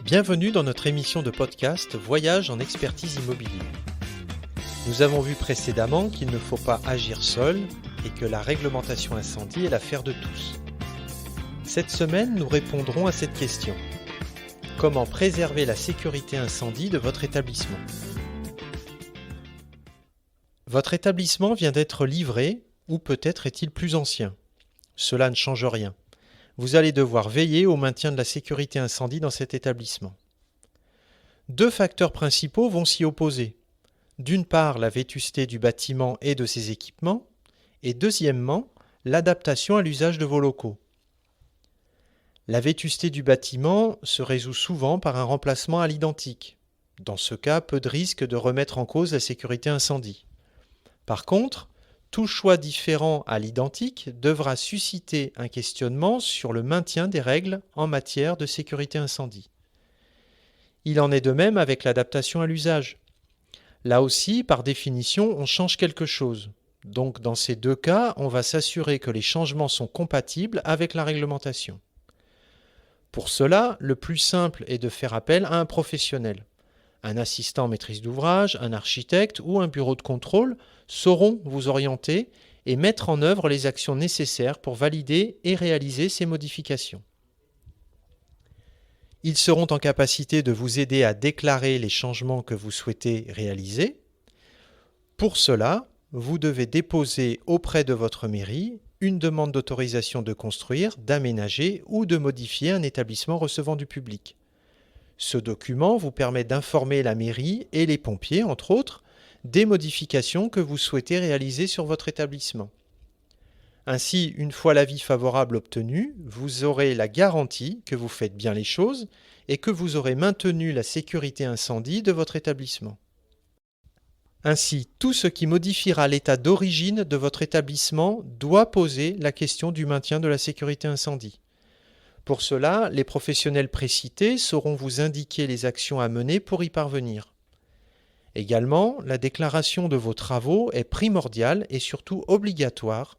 Bienvenue dans notre émission de podcast Voyage en expertise immobilière. Nous avons vu précédemment qu'il ne faut pas agir seul et que la réglementation incendie est l'affaire de tous. Cette semaine, nous répondrons à cette question. Comment préserver la sécurité incendie de votre établissement ? Votre établissement vient d'être livré ou peut-être est-il plus ancien. Cela ne change rien. Vous allez devoir veiller au maintien de la sécurité incendie dans cet établissement. Deux facteurs principaux vont s'y opposer. D'une part, la vétusté du bâtiment et de ses équipements, et deuxièmement, l'adaptation à l'usage de vos locaux. La vétusté du bâtiment se résout souvent par un remplacement à l'identique. Dans ce cas, peu de risque de remettre en cause la sécurité incendie. Par contre, tout choix différent à l'identique devra susciter un questionnement sur le maintien des règles en matière de sécurité incendie. Il en est de même avec l'adaptation à l'usage. Là aussi, par définition, on change quelque chose. Donc, dans ces deux cas, on va s'assurer que les changements sont compatibles avec la réglementation. Pour cela, le plus simple est de faire appel à un professionnel. Un assistant maîtrise d'ouvrage, un architecte ou un bureau de contrôle sauront vous orienter et mettre en œuvre les actions nécessaires pour valider et réaliser ces modifications. Ils seront en capacité de vous aider à déclarer les changements que vous souhaitez réaliser. Pour cela, vous devez déposer auprès de votre mairie une demande d'autorisation de construire, d'aménager ou de modifier un établissement recevant du public. Ce document vous permet d'informer la mairie et les pompiers, entre autres, des modifications que vous souhaitez réaliser sur votre établissement. Ainsi, une fois l'avis favorable obtenu, vous aurez la garantie que vous faites bien les choses et que vous aurez maintenu la sécurité incendie de votre établissement. Ainsi, tout ce qui modifiera l'état d'origine de votre établissement doit poser la question du maintien de la sécurité incendie. Pour cela, les professionnels précités sauront vous indiquer les actions à mener pour y parvenir. Également, la déclaration de vos travaux est primordiale et surtout obligatoire,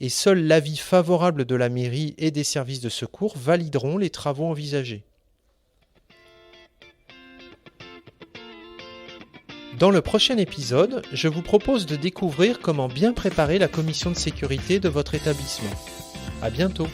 et seul l'avis favorable de la mairie et des services de secours valideront les travaux envisagés. Dans le prochain épisode, je vous propose de découvrir comment bien préparer la commission de sécurité de votre établissement. À bientôt!